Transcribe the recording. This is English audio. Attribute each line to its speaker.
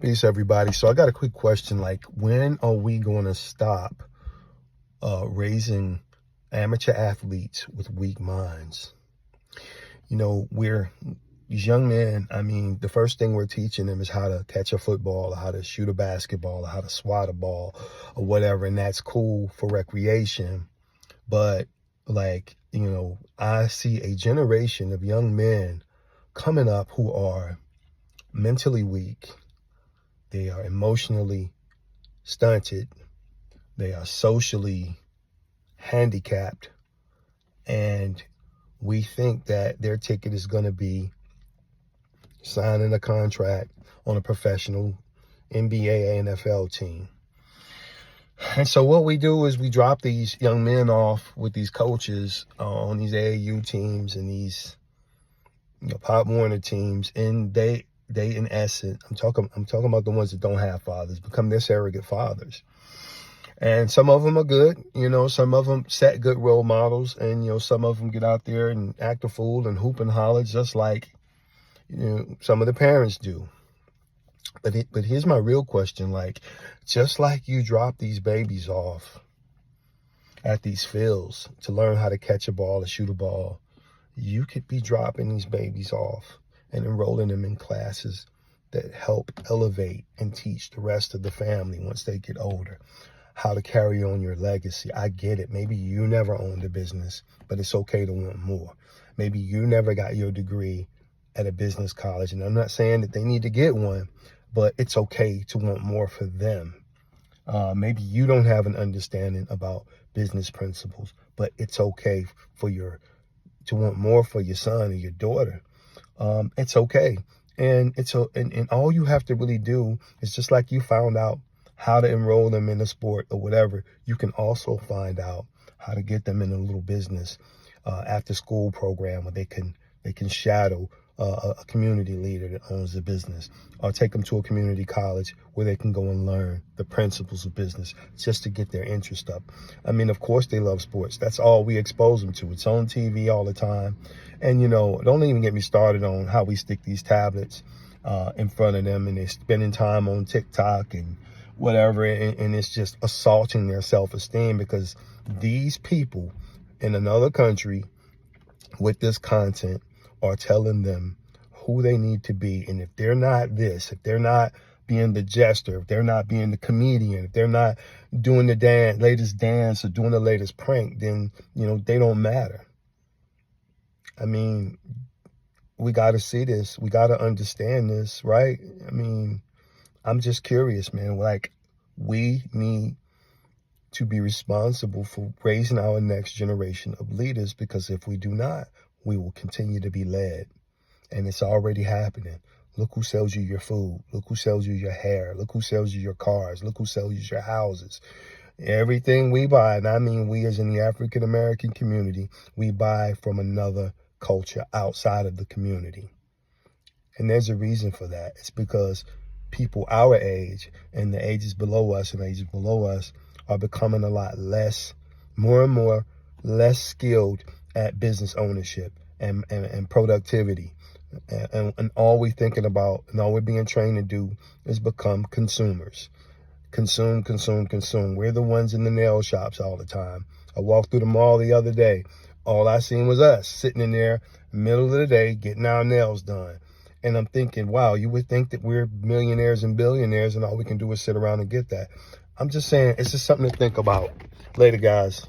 Speaker 1: Peace, everybody. So I got a quick question. Like, when are we going to stop raising amateur athletes with weak minds? These young men, the first thing we're teaching them is how to catch a football, or how to shoot a basketball, or how to swat a ball, or whatever. And that's cool for recreation. But, I see a generation of young men coming up who are mentally weak. They are emotionally stunted. They are socially handicapped. And we think that their ticket is going to be signing a contract on a professional NBA, NFL team. And so what we do is we drop these young men off with these coaches on these AAU teams and these Pop Warner teams, and they in essence, I'm talking about the ones that don't have fathers, become their surrogate fathers. And some of them are good, some of them set good role models, and some of them get out there and act a fool and hoop and holler just like some of the parents do. But here's my real question: just like you drop these babies off at these fields to learn how to catch a ball or shoot a ball, you could be dropping these babies off and enrolling them in classes that help elevate and teach the rest of the family once they get older how to carry on your legacy. I get it. Maybe you never owned a business, but it's okay to want more. Maybe you never got your degree at a business college, and I'm not saying that they need to get one, but it's okay to want more for them. Maybe you don't have an understanding about business principles, but it's okay to want more for your son or your daughter. It's okay. And and all you have to really do is, just like you found out how to enroll them in a sport or whatever, you can also find out how to get them in a little business after school program where they can shadow a community leader that owns the business, or take them to a community college where they can go and learn the principles of business just to get their interest up. Of course they love sports. That's all we expose them to. It's on TV all the time. And, don't even get me started on how we stick these tablets in front of them, and they're spending time on TikTok and whatever, and it's just assaulting their self-esteem, because these people in another country with this content are telling them who they need to be. And if they're not this, if they're not being the jester, if they're not being the comedian, if they're not doing the latest dance or doing the latest prank, then, they don't matter. We got to see this. We got to understand this, right? I'm just curious, man. We need to be responsible for raising our next generation of leaders, because if we do not, we will continue to be led. And it's already happening. Look who sells you your food. Look who sells you your hair. Look who sells you your cars. Look who sells you your houses. Everything we buy, and we as in the African American community, we buy from another culture outside of the community. And there's a reason for that. It's because people our age and the ages below us are becoming a lot more and more less skilled at business ownership and productivity. And all we're thinking about and all we're being trained to do is become consumers. Consume. We're the ones in the nail shops all the time. I walked through the mall the other day. All I seen was us sitting in there, middle of the day, getting our nails done. And I'm thinking, wow, you would think that we're millionaires and billionaires and all we can do is sit around and get that. I'm just saying, it's just something to think about. Later, guys.